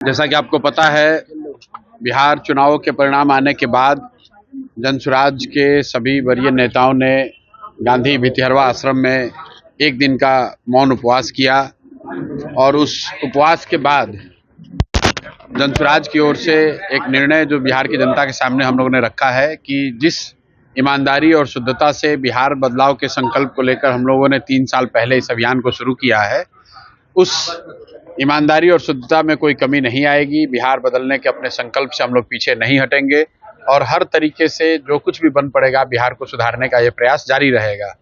जैसा कि आपको पता है, बिहार चुनाव के परिणाम आने के बाद जनसुराज के सभी वरीय नेताओं ने गांधी भितिहरवा आश्रम में एक दिन का मौन उपवास किया और उस उपवास के बाद जनसुराज की ओर से एक निर्णय जो बिहार की जनता के सामने हम लोगों ने रखा है कि जिस ईमानदारी और शुद्धता से बिहार बदलाव के संकल्प को लेकर हम लोगों ने 3 साल पहले इस अभियान को शुरू किया है, उस ईमानदारी और शुद्धता में कोई कमी नहीं आएगी। बिहार बदलने के अपने संकल्प से हम लोग पीछे नहीं हटेंगे और हर तरीके से जो कुछ भी बन पड़ेगा बिहार को सुधारने का ये प्रयास जारी रहेगा।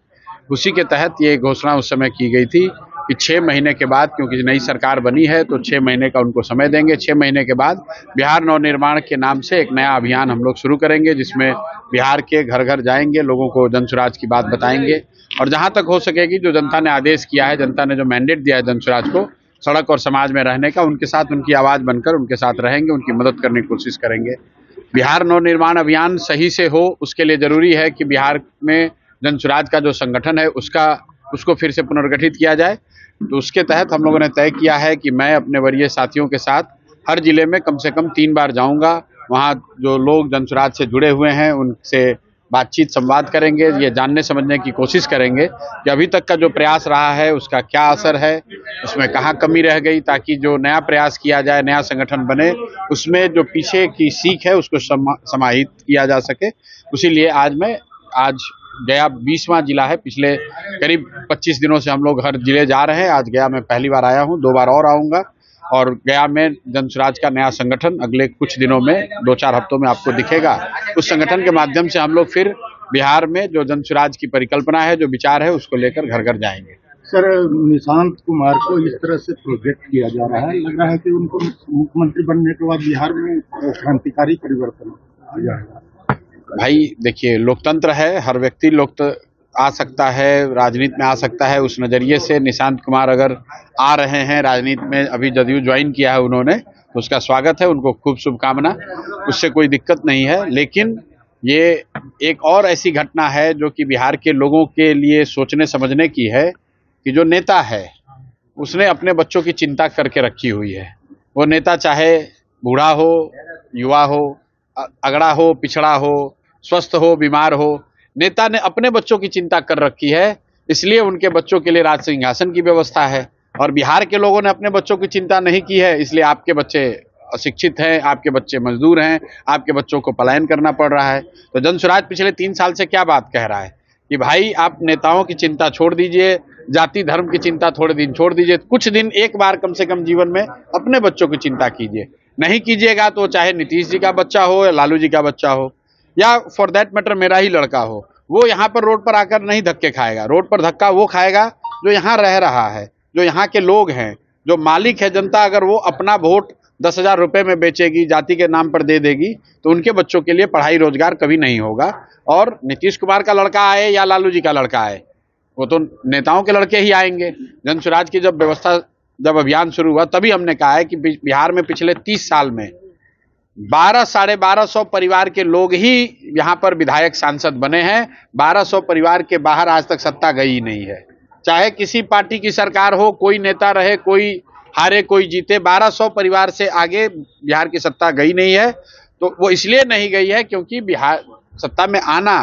उसी के तहत ये घोषणा उस समय की गई थी कि 6 महीने के बाद, क्योंकि नई सरकार बनी है तो 6 महीने का उनको समय देंगे। 6 महीने के बाद बिहार नवनिर्माण के नाम से एक नया अभियान हम लोग शुरू करेंगे, जिसमें बिहार के घर घर जाएंगे, लोगों को जनसुराज की बात बताएंगे और जहां तक हो सकेगी जो जनता ने आदेश किया है, जनता ने जो मैंडेट दिया है जनसुराज को सड़क और समाज में रहने का, उनके साथ उनकी आवाज बनकर उनके साथ रहेंगे, उनकी मदद करने की कोशिश करेंगे। बिहार नवनिर्माण अभियान सही से हो, उसके लिए जरूरी है कि बिहार में जनसुराज का जो संगठन है उसको फिर से पुनर्गठित किया जाए। तो उसके तहत हम लोगों ने तय किया है कि मैं अपने वरीय साथियों के साथ हर जिले में कम से कम 3 बार जाऊंगा। वहाँ जो लोग जनसुराज से जुड़े हुए हैं उनसे बातचीत संवाद करेंगे, ये जानने समझने की कोशिश करेंगे कि अभी तक का जो प्रयास रहा है उसका क्या असर है, उसमें कहाँ कमी रह गई, ताकि जो नया प्रयास किया जाए, नया संगठन बने, उसमें जो पीछे की सीख है उसको समाहित किया जा सके। इसीलिए आज गया 20वां जिला है। पिछले करीब 25 दिनों से हम लोग हर जिले जा रहे हैं। आज गया मैं पहली बार आया हूँ, 2 बार और आऊँगा और गया में जनसुराज का नया संगठन अगले कुछ दिनों में 2-4 हफ्तों में आपको दिखेगा। उस संगठन के माध्यम से हम लोग फिर बिहार में जो जनसुराज की परिकल्पना है, जो विचार है, उसको लेकर घर घर जाएंगे। सर, निशांत कुमार को इस तरह से प्रोजेक्ट किया जा रहा है, लग रहा है कि उनको मुख्यमंत्री बनने के बाद बिहार में क्रांतिकारी परिवर्तन आ जाएगा। भाई देखिए, लोकतंत्र है, हर व्यक्ति आ सकता है, राजनीति में आ सकता है। उस नजरिए से निशांत कुमार अगर आ रहे हैं राजनीति में, अभी जदयू ज्वाइन किया है उन्होंने, तो उसका स्वागत है, उनको खूब शुभकामना, उससे कोई दिक्कत नहीं है। लेकिन ये एक और ऐसी घटना है जो कि बिहार के लोगों के लिए सोचने समझने की है कि जो नेता है उसने अपने बच्चों की चिंता करके रखी हुई है। वो नेता चाहे बूढ़ा हो, युवा हो, अगड़ा हो, पिछड़ा हो, स्वस्थ हो, बीमार हो, नेता ने अपने बच्चों की चिंता कर रखी है। इसलिए उनके बच्चों के लिए राज सिंहासन की व्यवस्था है और बिहार के लोगों ने अपने बच्चों की चिंता नहीं की है। इसलिए आपके बच्चे अशिक्षित हैं, आपके बच्चे मजदूर हैं, आपके बच्चों को पलायन करना पड़ रहा है। तो जनसुराज पिछले 3 साल से क्या बात कह रहा है कि भाई आप नेताओं की चिंता छोड़ दीजिए, जाति धर्म की चिंता थोड़े दिन छोड़ दीजिए, कुछ दिन एक बार कम से कम जीवन में अपने बच्चों की चिंता कीजिए। नहीं कीजिएगा तो चाहे नीतीश जी का बच्चा हो या लालू जी का बच्चा हो या फॉर दैट मैटर मेरा ही लड़का हो, वो यहाँ पर रोड पर आकर नहीं धक्के खाएगा। रोड पर धक्का वो खाएगा जो यहाँ रह रहा है, जो यहाँ के लोग हैं, जो मालिक है जनता। अगर वो अपना वोट 10,000 रुपये में बेचेगी, जाति के नाम पर दे देगी, तो उनके बच्चों के लिए पढ़ाई रोजगार कभी नहीं होगा। और नीतीश कुमार का लड़का आए या लालू जी का लड़का आए, वो तो नेताओं के लड़के ही आएंगे। जनसुराज की जब अभियान शुरू हुआ तभी हमने कहा है कि बिहार में पिछले 30 साल में 1200-1250 परिवार के लोग ही यहाँ पर विधायक सांसद बने हैं। 1200 परिवार के बाहर आज तक सत्ता गई ही नहीं है। चाहे किसी पार्टी की सरकार हो, कोई नेता रहे, कोई हारे कोई जीते, 1200 परिवार से आगे बिहार की सत्ता गई नहीं है। तो वो इसलिए नहीं गई है क्योंकि बिहार सत्ता में आना,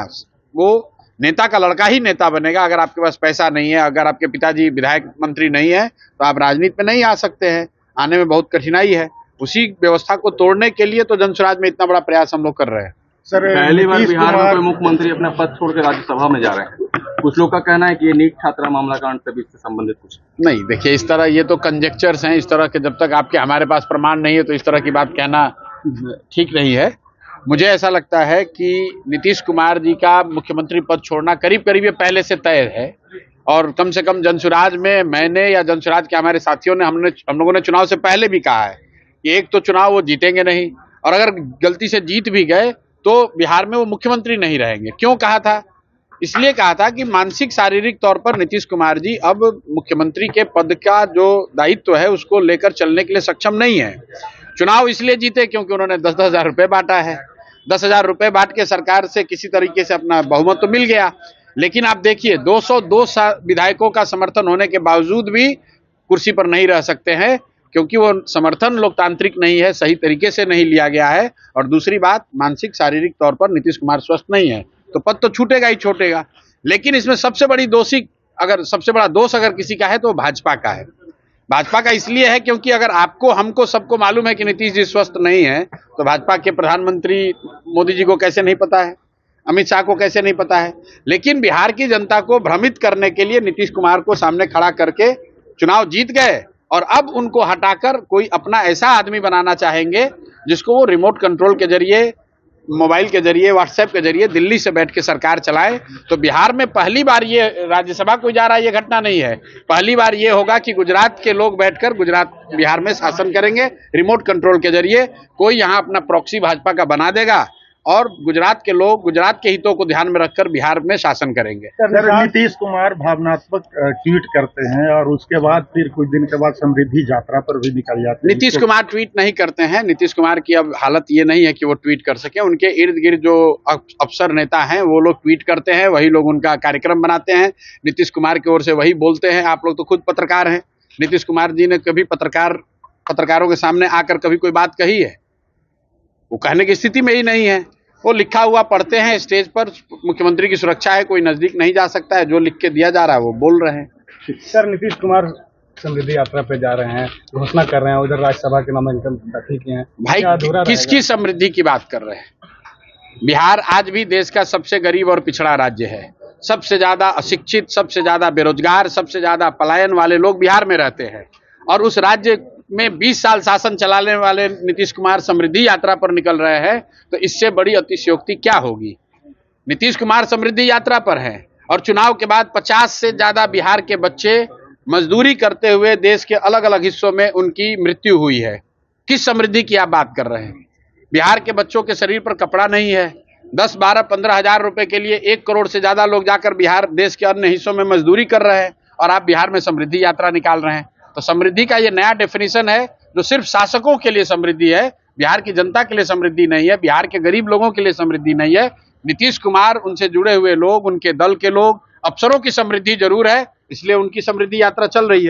वो नेता का लड़का ही नेता बनेगा। अगर आपके पास पैसा नहीं है, अगर आपके पिताजी विधायक मंत्री नहीं है, तो आप राजनीति में नहीं आ सकते हैं, आने में बहुत कठिनाई है। उसी व्यवस्था को तोड़ने के लिए तो जनसुराज में इतना बड़ा प्रयास हम लोग कर रहे हैं। सर, पहली बार बिहार में कोई मुख्यमंत्री अपना पद छोड़कर राज्यसभा में जा रहे हैं। कुछ लोग का कहना है कि ये नीट छात्रा मामला कांड से भी इससे संबंधित कुछ नहीं। देखिए, इस तरह ये तो कंजेक्चर्स हैं, इस तरह के जब तक आपके हमारे पास प्रमाण नहीं है तो इस तरह की बात कहना ठीक नहीं है। मुझे ऐसा लगता है कि नीतीश कुमार जी का मुख्यमंत्री पद छोड़ना करीब करीब ये पहले से तय है और कम से कम जनसुराज में मैंने या जनसुराज के हमारे साथियों ने हम लोगों ने चुनाव से पहले भी कहा है कि एक तो चुनाव वो जीतेंगे नहीं और अगर गलती से जीत भी गए तो बिहार में वो मुख्यमंत्री नहीं रहेंगे। क्यों कहा था? इसलिए कहा था कि मानसिक शारीरिक तौर पर नीतीश कुमार जी अब मुख्यमंत्री के पद का जो दायित्व है उसको लेकर चलने के लिए सक्षम नहीं है। चुनाव इसलिए जीते क्योंकि उन्होंने 10-10 हजार रुपये बांटा है। 10,000 रुपये बांट के सरकार से किसी तरीके से अपना बहुमत तो मिल गया, लेकिन आप देखिए 202 विधायकों का समर्थन होने के बावजूद भी कुर्सी पर नहीं रह सकते हैं। क्योंकि वो समर्थन लोकतांत्रिक नहीं है, सही तरीके से नहीं लिया गया है। और दूसरी बात, मानसिक शारीरिक तौर पर नीतीश कुमार स्वस्थ नहीं है, तो पद तो छूटेगा ही छूटेगा। लेकिन इसमें सबसे बड़ा दोष अगर किसी का है तो भाजपा का है। भाजपा का इसलिए है क्योंकि अगर आपको, हमको, सबको मालूम है कि नीतीश जी स्वस्थ नहीं है, तो भाजपा के प्रधानमंत्री मोदी जी को कैसे नहीं पता है, अमित शाह को कैसे नहीं पता है। लेकिन बिहार की जनता को भ्रमित करने के लिए नीतीश कुमार को सामने खड़ा करके चुनाव जीत गए, और अब उनको हटाकर कोई अपना ऐसा आदमी बनाना चाहेंगे जिसको वो रिमोट कंट्रोल के जरिए, मोबाइल के जरिए, व्हाट्सएप के जरिए दिल्ली से बैठ के सरकार चलाए। तो बिहार में पहली बार ये राज्यसभा को जा रहा है, ये घटना नहीं है। पहली बार ये होगा कि गुजरात के लोग बैठकर बिहार में शासन करेंगे रिमोट कंट्रोल के जरिए। कोई यहाँ अपना प्रॉक्सी भाजपा का बना देगा और गुजरात के लोग गुजरात के हितों को ध्यान में रखकर बिहार में शासन करेंगे। सर, नीतीश कुमार भावनात्मक ट्वीट करते हैं और उसके बाद फिर कुछ दिन के बाद समृद्धि यात्रा पर भी निकल जाते हैं। नीतीश कुमार ट्वीट नहीं करते हैं। नीतीश कुमार की अब हालत ये नहीं है कि वो ट्वीट कर सके। उनके इर्द गिर्द जो अफसर नेता हैं वो लोग ट्वीट करते हैं, वही लोग उनका कार्यक्रम बनाते हैं। नीतीश कुमार की ओर से वही बोलते हैं। आप लोग तो खुद पत्रकार हैं, नीतीश कुमार जी ने कभी पत्रकारों के सामने आकर कभी कोई बात कही है? वो कहने की स्थिति में ही नहीं है। वो लिखा हुआ पढ़ते हैं स्टेज पर, मुख्यमंत्री की सुरक्षा है, कोई नजदीक नहीं जा सकता है, जो लिख के दिया जा रहा है वो बोल रहे हैं। सर, नीतीश कुमार समृद्धि यात्रा पे जा रहे हैं, घोषणा कर रहे हैं, उधर राज्यसभा के नामांकन दाखिल किए हैं। भाई, किसकी समृद्धि की बात कर रहे हैं? बिहार आज भी देश का सबसे गरीब और पिछड़ा राज्य है। सबसे ज्यादा अशिक्षित, सबसे ज्यादा बेरोजगार, सबसे ज्यादा पलायन वाले लोग बिहार में रहते हैं। और उस राज्य में 20 साल शासन चलाने वाले नीतीश कुमार समृद्धि यात्रा पर निकल रहे हैं, तो इससे बड़ी अतिशयोक्ति क्या होगी? नीतीश कुमार समृद्धि यात्रा पर हैं और चुनाव के बाद 50 से ज्यादा बिहार के बच्चे मजदूरी करते हुए देश के अलग अलग हिस्सों में उनकी मृत्यु हुई है। किस समृद्धि की आप बात कर रहे हैं? बिहार के बच्चों के शरीर पर कपड़ा नहीं है। 10, 12, 15 हजार रुपए के लिए 1 करोड़ से ज्यादा लोग जाकर बिहार देश के अन्य हिस्सों में मजदूरी कर रहे हैं, और आप बिहार में समृद्धि यात्रा निकाल रहे हैं। तो समृद्धि का ये नया डेफिनेशन है जो सिर्फ शासकों के लिए समृद्धि है, बिहार की जनता के लिए समृद्धि नहीं है, बिहार के गरीब लोगों के लिए समृद्धि नहीं है। नीतीश कुमार, उनसे जुड़े हुए लोग, उनके दल के लोग, अफसरों की समृद्धि जरूर है, इसलिए उनकी समृद्धि यात्रा चल रही है।